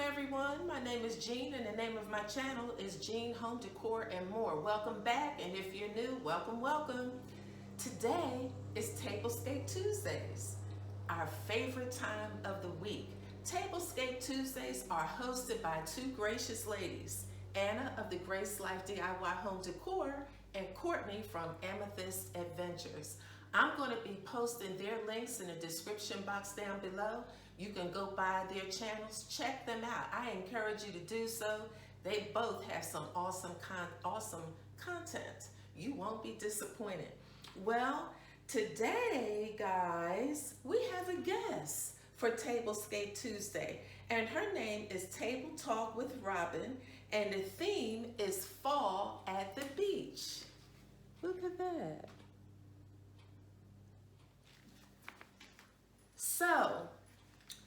everyone. My name is Jean and the name of my channel is Jean Home Decor and More. Welcome back, and if you're new, welcome, welcome. Today is Tablescape Tuesdays, our favorite time of the week. Tablescape Tuesdays are hosted by two gracious ladies, Anna of the Grace Life DIY Home Decor and Courtney from Amethyst Adventures. I'm going to be posting their links in the description box down below. You can go by their channels, check them out. I encourage you to do so. They both have some awesome content. You won't be disappointed. Well, today, guys, we have a guest for Tablescape Tuesday, and her name is Table Talk with Robin, and the theme is Fall at the Beach. Look at that. So,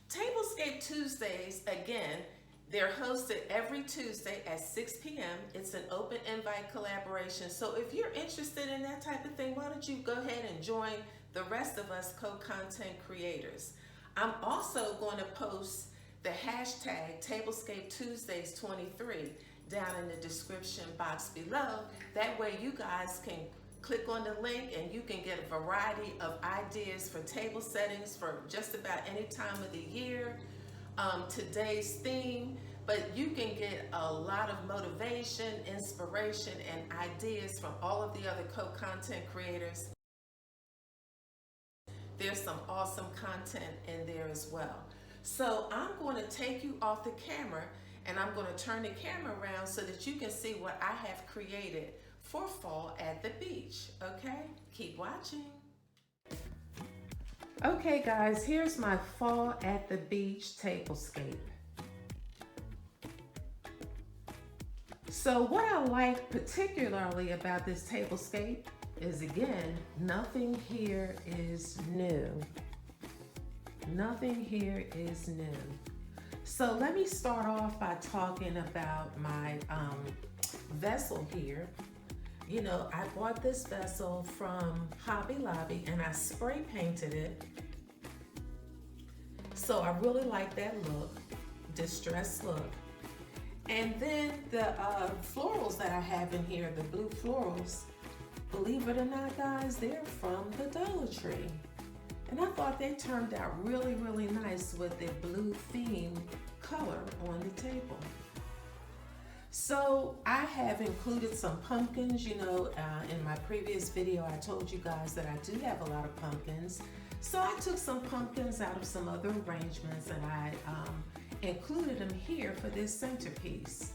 Tablescape Tuesdays, again, they're hosted every Tuesday at 6 p.m. It's an open invite collaboration. So if you're interested in that type of thing, why don't you go ahead and join the rest of us co-content creators. I'm also going to post the hashtag Tablescape Tuesdays 23 down in the description box below. That way you guys can click on the link and you can get a variety of ideas for table settings for just about any time of the year, today's theme, but you can get a lot of motivation, inspiration, and ideas from all of the other co-content creators. There's some awesome content in there as well. So I'm going to take you off the camera and I'm going to turn the camera around so that you can see what I have created for fall at the beach, okay? Keep watching. Okay guys, here's my fall at the beach tablescape. So what I like particularly about this tablescape is, again, nothing here is new. Nothing here is new. So let me start off by talking about my vessel here. You know, I bought this vessel from Hobby Lobby and I spray painted it. So I really like that look, distressed look. And then the florals that I have in here, the blue florals, believe it or not, guys, they're from the Dollar Tree. And I thought they turned out really, really nice with the blue theme color on the table. So I have included some pumpkins. You know, in my previous video, I told you guys that I do have a lot of pumpkins. So I took some pumpkins out of some other arrangements and I included them here for this centerpiece.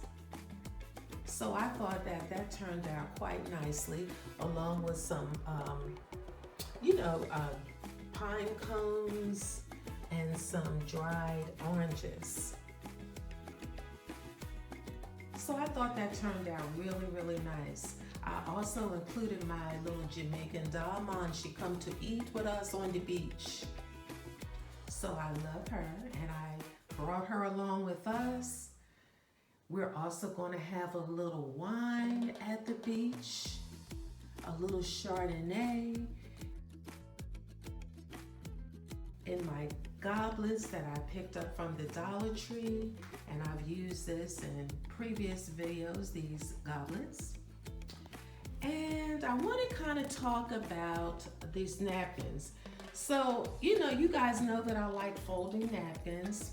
So I thought that that turned out quite nicely, along with some, pine cones and some dried oranges. So I thought that turned out really, really nice. I also included my little Jamaican doll, Mon. She come to eat with us on the beach. So I love her and I brought her along with us. We're also going to have a little wine at the beach, a little Chardonnay in my goblets that I picked up from the Dollar Tree, and I've used this in previous videos, these goblets. And I want to kind of talk about these napkins. So, you know, you guys know that I like folding napkins.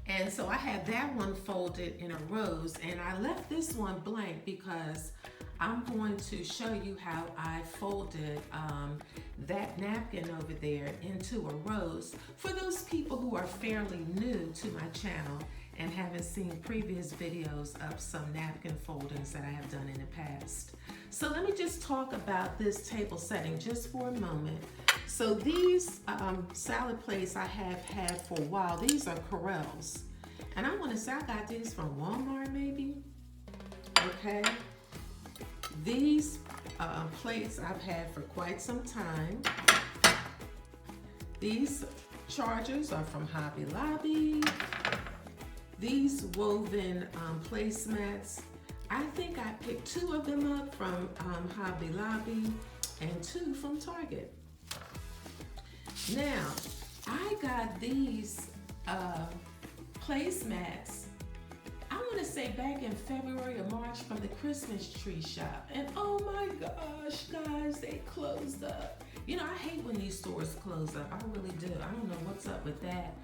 And so I have that one folded in a rose, and I left this one blank because I'm going to show you how I folded that napkin over there into a rose for those people who are fairly new to my channel and haven't seen previous videos of some napkin foldings that I have done in the past. So let me just talk about this table setting just for a moment. So these salad plates I have had for a while. These are Corel's. And I want to say I got these from Walmart maybe. Okay. These plates I've had for quite some time. These chargers are from Hobby Lobby. These woven placemats, I think I picked 2 of them up from Hobby Lobby and 2 from Target. Now, I got these placemats, I want to say back in February or March from the Christmas tree shop. And oh my gosh, guys, they closed up. You know, I hate when these stores close up. I really do. I don't know what's up with that.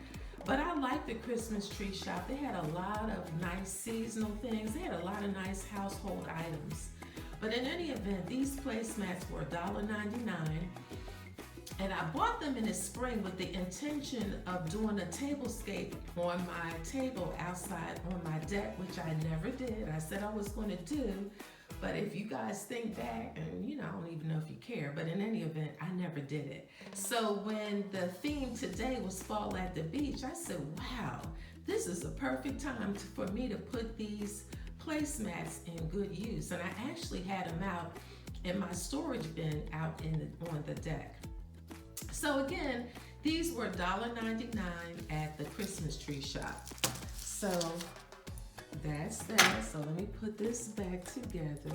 But I like the Christmas tree shop. They had a lot of nice seasonal things. They had a lot of nice household items. But in any event, these placemats were $1.99. And I bought them in the spring with the intention of doing a tablescape on my table outside on my deck, which I never did. I said I was going to do, but if you guys think back, and you know, I don't even know if you care, but in any event, I never did it. So when the theme today was fall at the beach, I said, wow, this is a perfect time for me to put these placemats in good use. And I actually had them out in my storage bin out on the deck. So again, these were $1.99 at the Christmas tree shop. So that's that. So let me put this back together.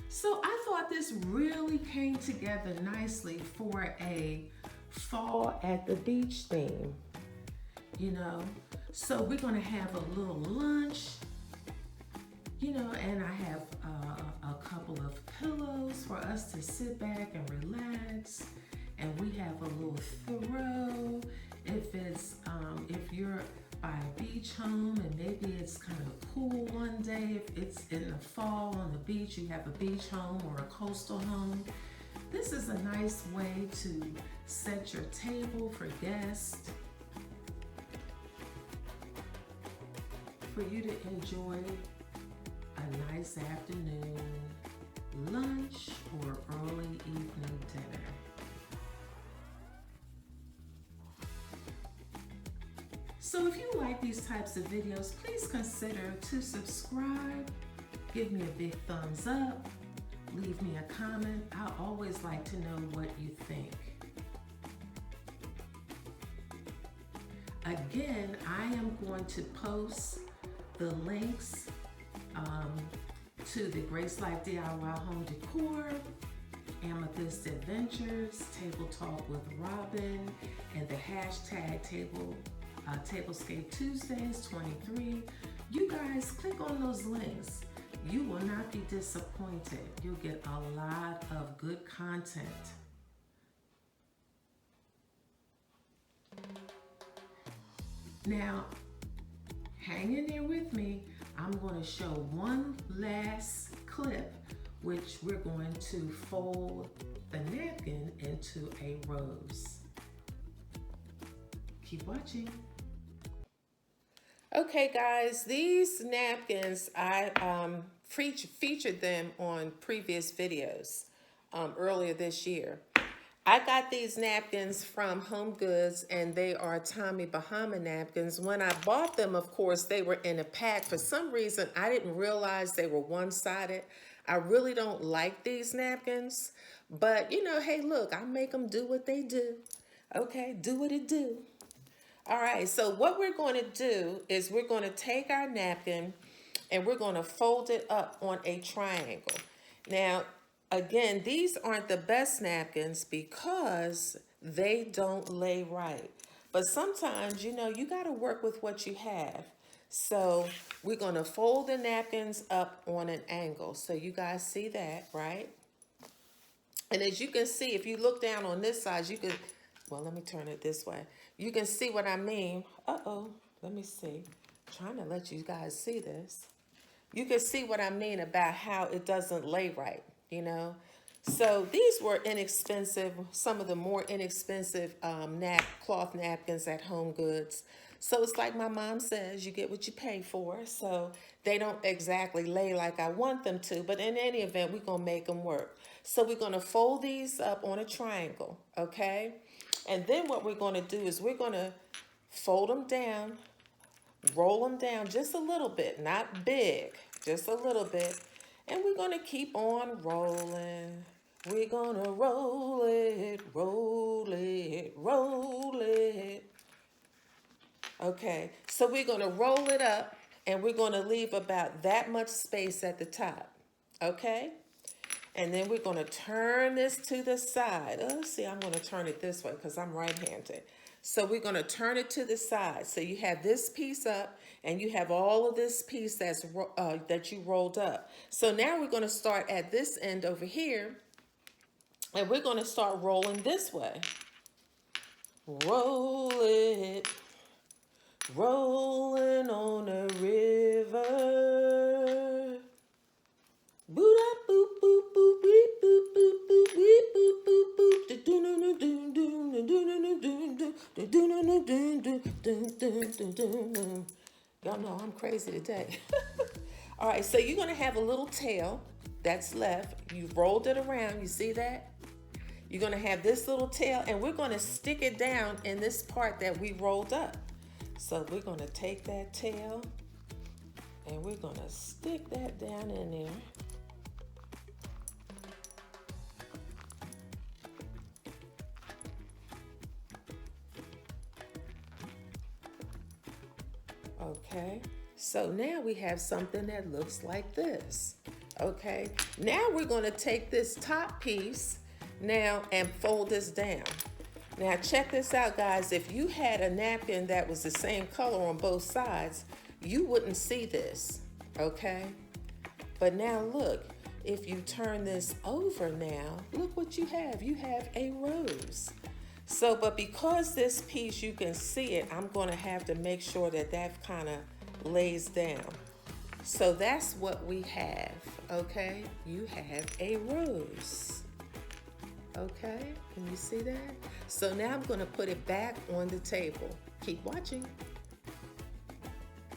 So I thought this really came together nicely for a fall at the beach theme, you know. So we're gonna have a little lunch, you know, and I have a couple of pillows for us to sit back and relax. And we have a little throw. If you're by a beach home and maybe it's kind of cool one day, if it's in the fall on the beach, you have a beach home or a coastal home. This is a nice way to set your table for guests, for you to enjoy a nice afternoon lunch or early evening dinner. So if you like these types of videos, please consider to subscribe, give me a big thumbs up, leave me a comment. I always like to know what you think. Again, I am going to post the links to the Grace Life DIY Home Decor, Amethyst Adventures, Table Talk with Robin, and the hashtag Tablescape Tuesdays 23. You guys click on those links. You will not be disappointed. You'll get a lot of good content. Now, hang in there with me. I'm going to show one last clip, which we're going to fold the napkin into a rose. Keep watching. Okay guys, these napkins, I featured them on previous videos earlier this year. I got these napkins from Home Goods, and they are Tommy Bahama napkins. When I bought them, of course, they were in a pack. For some reason, I didn't realize they were one-sided. I really don't like these napkins, but you know, hey, look, I make them do what they do. Okay, do what it do. All right, so what we're going to do is we're going to take our napkin and we're going to fold it up on a triangle. Now, again, these aren't the best napkins because they don't lay right. But sometimes, you know, you got to work with what you have. So we're going to fold the napkins up on an angle. So you guys see that, right? And as you can see, if you look down on this side, you can, well, let me turn it this way. You can see what I mean. Uh-oh, let me see. I'm trying to let you guys see this. You can see what I mean about how it doesn't lay right, you know? So these were inexpensive, some of the more inexpensive cloth napkins at Home Goods. So it's like my mom says, you get what you pay for. So they don't exactly lay like I want them to, but in any event, we're gonna make them work. So we're gonna fold these up on a triangle, okay? And then what we're gonna do is we're gonna fold them down, roll them down just a little bit, not big, just a little bit. And we're gonna keep on rolling. We're gonna roll it, roll it, roll it. Okay, so we're gonna roll it up and we're gonna leave about that much space at the top, okay? And then we're going to turn this to the side. Oh, see, I'm going to turn it this way because I'm right-handed. So we're going to turn it to the side. So you have this piece up and you have all of this piece that you rolled up. So now we're going to start at this end over here and we're going to start rolling this way. Roll it, rolling on a river. Boop boop boop boop beep boop boop boop beep boop boop boop. Y'all know I'm crazy today. All right, so you're gonna have a little tail that's left. You rolled it around. You see that? You're gonna have this little tail, and we're gonna stick it down in this part that we rolled up. So we're gonna take that tail, and we're gonna stick that down in there. Okay, so now we have something that looks like this. Okay, now we're going to take this top piece now and fold this down. Now check this out, guys. If you had a napkin that was the same color on both sides, you wouldn't see this, okay? But now look, if you turn this over now, look what you have. You have a rose. So, but because this piece, you can see it, I'm going to have to make sure that that kind of lays down. So that's what we have, okay? You have a rose, okay? Can you see that? So now I'm going to put it back on the table. Keep watching.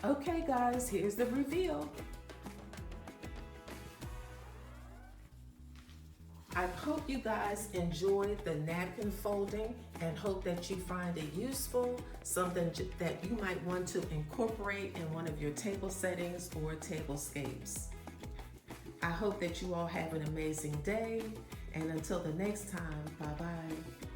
Okay, guys, here's the reveal. I hope you guys enjoyed the napkin folding and hope that you find it useful, something that you might want to incorporate in one of your table settings or tablescapes. I hope that you all have an amazing day, and until the next time, bye-bye.